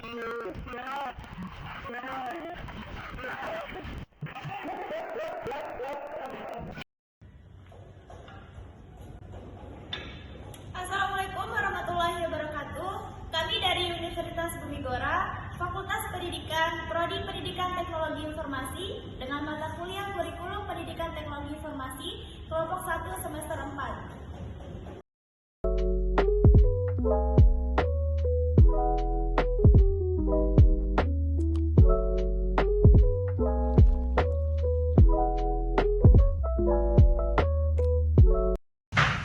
Assalamualaikum warahmatullahi wabarakatuh. Kami dari Universitas Bumigora, Fakultas Pendidikan, Prodi Pendidikan Teknologi Informasi dengan mata kuliah kurikulum Pendidikan Teknologi Informasi, kelompok 1 semester 4.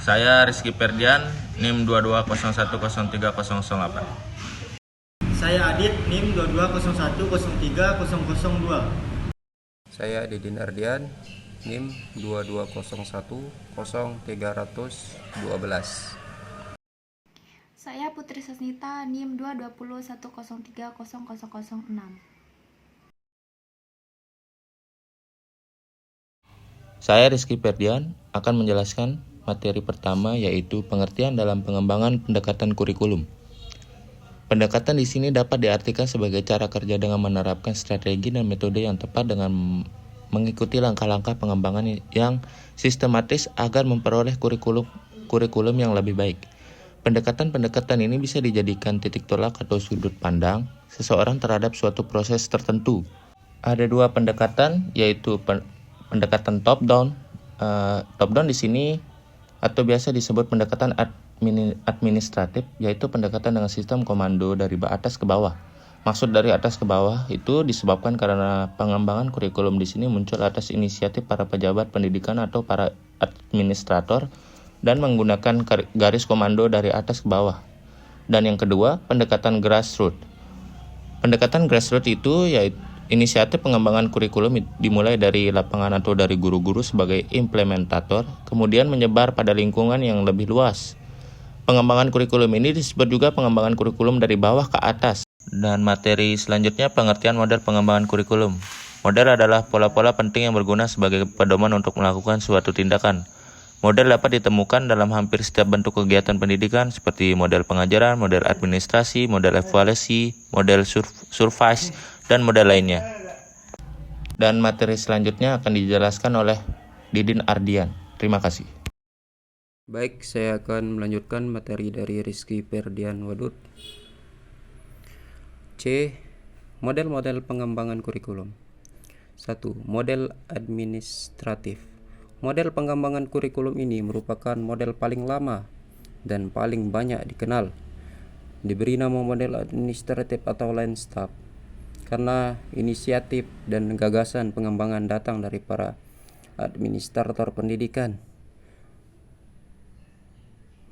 Saya Rizky Ferdian, NIM 22010308. Saya Adit, NIM 2201030002. Saya Didin Ardian, NIM 22010312. Saya Putri Sasnita, NIM 22010300006. Saya Rizky Ferdian akan menjelaskan materi pertama, yaitu pengertian dalam pengembangan pendekatan kurikulum. Pendekatan di sini dapat diartikan sebagai cara kerja dengan menerapkan strategi dan metode yang tepat dengan mengikuti langkah-langkah pengembangan yang sistematis agar memperoleh kurikulum yang lebih baik. Pendekatan-pendekatan ini bisa dijadikan titik tolak atau sudut pandang seseorang terhadap suatu proses tertentu. Ada dua pendekatan, yaitu pendekatan top-down. Top-down di sini atau biasa disebut pendekatan administratif, yaitu pendekatan dengan sistem komando dari atas ke bawah. Maksud dari atas ke bawah itu disebabkan karena pengembangan kurikulum di sini muncul atas inisiatif para pejabat pendidikan atau para administrator dan menggunakan garis komando dari atas ke bawah. Dan yang kedua, pendekatan grassroots. Pendekatan grassroots itu yaitu inisiatif pengembangan kurikulum dimulai dari lapangan atau dari guru-guru sebagai implementator, kemudian menyebar pada lingkungan yang lebih luas. Pengembangan kurikulum ini disebut juga pengembangan kurikulum dari bawah ke atas. Dan materi selanjutnya, pengertian model pengembangan kurikulum. Model adalah pola-pola penting yang berguna sebagai pedoman untuk melakukan suatu tindakan. Model dapat ditemukan dalam hampir setiap bentuk kegiatan pendidikan seperti model pengajaran, model administrasi, model evaluasi, model survei, dan model lainnya. Dan materi selanjutnya akan dijelaskan oleh Didin Ardian. Terima kasih. Baik, saya akan melanjutkan materi dari Rizky Ferdian Wadud. C. Model-model pengembangan kurikulum. 1. Model administratif. Model pengembangan kurikulum ini merupakan model paling lama dan paling banyak dikenal. Diberi nama model administratif atau line staff karena inisiatif dan gagasan pengembangan datang dari para administrator pendidikan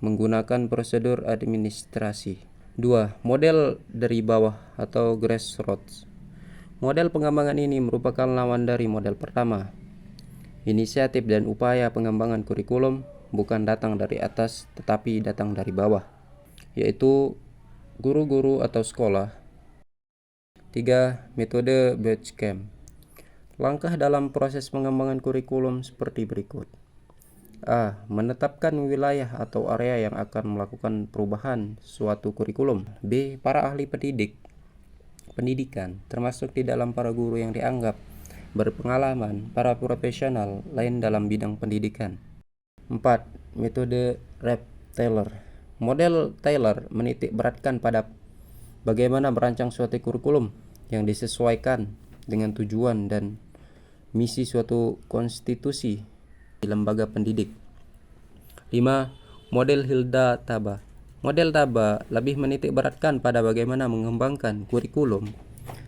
menggunakan prosedur administrasi. 2. Model dari bawah atau grassroots. Model pengembangan ini merupakan lawan dari model pertama. Inisiatif dan upaya pengembangan kurikulum bukan datang dari atas tetapi datang dari bawah, yaitu guru-guru atau sekolah. 3. Metode Basecamp. Langkah dalam proses pengembangan kurikulum seperti berikut. A. Menetapkan wilayah atau area yang akan melakukan perubahan suatu kurikulum. B. Para ahli pendidikan, termasuk di dalam para guru yang dianggap berpengalaman, para profesional lain dalam bidang pendidikan. 4. Metode Taylor. Model Taylor menitik beratkan pada bagaimana merancang suatu kurikulum yang disesuaikan dengan tujuan dan misi suatu konstitusi di lembaga pendidik. 5. Model Hilda Taba. Model Taba lebih menitik beratkan pada bagaimana mengembangkan kurikulum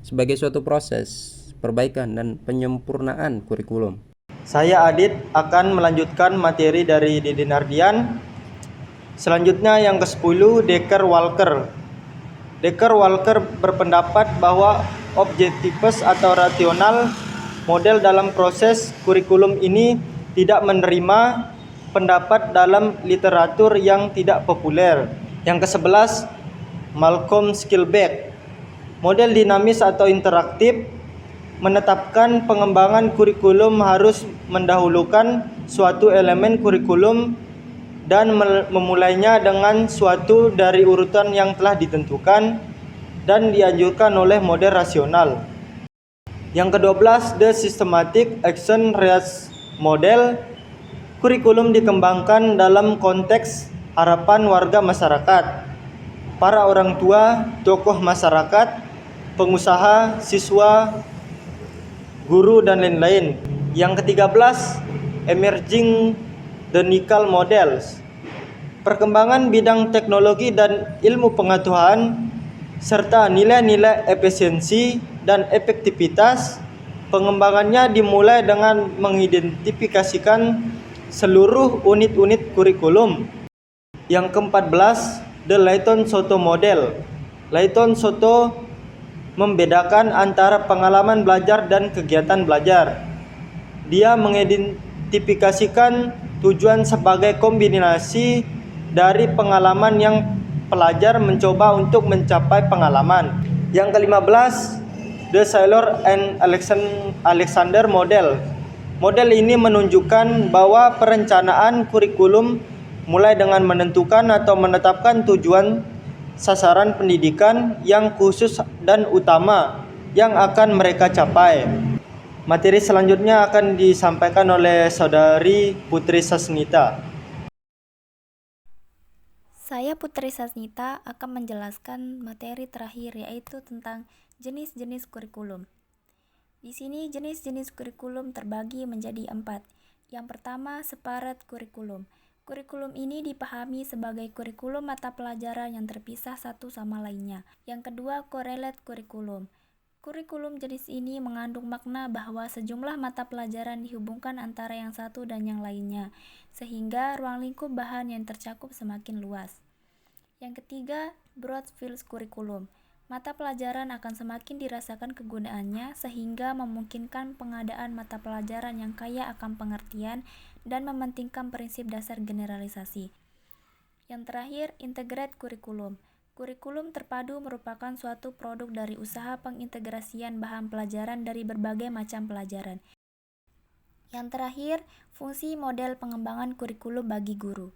sebagai suatu proses perbaikan dan penyempurnaan kurikulum. Saya Adit akan melanjutkan materi dari Didin Ardian. Selanjutnya yang ke-10, Decker-Walker. Decker-Walker berpendapat bahwa objektifus atau rasional model dalam proses kurikulum ini tidak menerima pendapat dalam literatur yang tidak populer. Yang ke-11, Malcolm Skillback. Model dinamis atau interaktif menetapkan pengembangan kurikulum harus mendahulukan suatu elemen kurikulum dan memulainya dengan suatu dari urutan yang telah ditentukan. dan dianjurkan oleh model rasional. Yang ke-12, The Systematic Action Research Model. Kurikulum dikembangkan dalam konteks harapan warga masyarakat, para orang tua, tokoh masyarakat, pengusaha, siswa, guru, dan lain-lain. Yang ke-13, Emerging Technical Models. Perkembangan bidang teknologi dan ilmu pengetahuan serta nilai-nilai efisiensi dan efektivitas. Pengembangannya dimulai dengan mengidentifikasikan seluruh unit-unit kurikulum. Yang ke-14, The Layton-Soto Model. Layton-Soto membedakan antara pengalaman belajar dan kegiatan belajar. Dia mengidentifikasikan tujuan sebagai kombinasi dari pengalaman yang pelajar mencoba untuk mencapai pengalaman. Yang ke-15, The Saylor and Alexander Model. Model ini menunjukkan bahwa perencanaan kurikulum mulai dengan menentukan atau menetapkan tujuan sasaran pendidikan yang khusus dan utama yang akan mereka capai. Materi selanjutnya akan disampaikan oleh Saudari Putri Sasnita. Saya Putri Sasnita akan menjelaskan materi terakhir, yaitu tentang jenis-jenis kurikulum. Di sini jenis-jenis kurikulum terbagi menjadi 4. Yang pertama, separate kurikulum. Kurikulum ini dipahami sebagai kurikulum mata pelajaran yang terpisah satu sama lainnya. Yang kedua, correlate kurikulum. Kurikulum jenis ini mengandung makna bahwa sejumlah mata pelajaran dihubungkan antara yang satu dan yang lainnya, sehingga ruang lingkup bahan yang tercakup semakin luas. Yang ketiga, broad field kurikulum. Mata pelajaran akan semakin dirasakan kegunaannya sehingga memungkinkan pengadaan mata pelajaran yang kaya akan pengertian dan mementingkan prinsip dasar generalisasi. Yang terakhir, integrate kurikulum. Kurikulum terpadu merupakan suatu produk dari usaha pengintegrasian bahan pelajaran dari berbagai macam pelajaran. Yang terakhir, fungsi model pengembangan kurikulum bagi guru.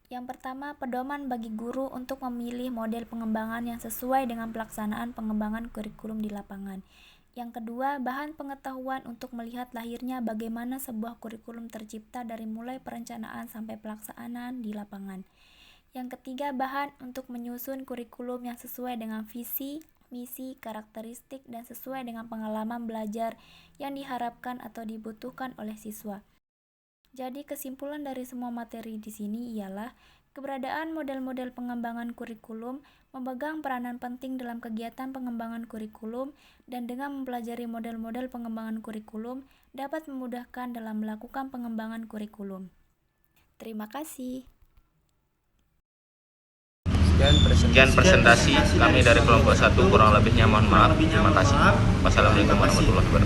Yang pertama, pedoman bagi guru untuk memilih model pengembangan yang sesuai dengan pelaksanaan pengembangan kurikulum di lapangan. Yang kedua, bahan pengetahuan untuk melihat lahirnya bagaimana sebuah kurikulum tercipta dari mulai perencanaan sampai pelaksanaan di lapangan. Yang ketiga, bahan untuk menyusun kurikulum yang sesuai dengan visi, misi, karakteristik, dan sesuai dengan pengalaman belajar yang diharapkan atau dibutuhkan oleh siswa. Jadi kesimpulan dari semua materi di sini ialah keberadaan model-model pengembangan kurikulum memegang peranan penting dalam kegiatan pengembangan kurikulum, dan dengan mempelajari model-model pengembangan kurikulum dapat memudahkan dalam melakukan pengembangan kurikulum. Terima kasih. Sekian presentasi kami dari kelompok 1, kurang lebihnya mohon maaf. Terima kasih. Wassalamualaikum warahmatullahi wabarakatuh.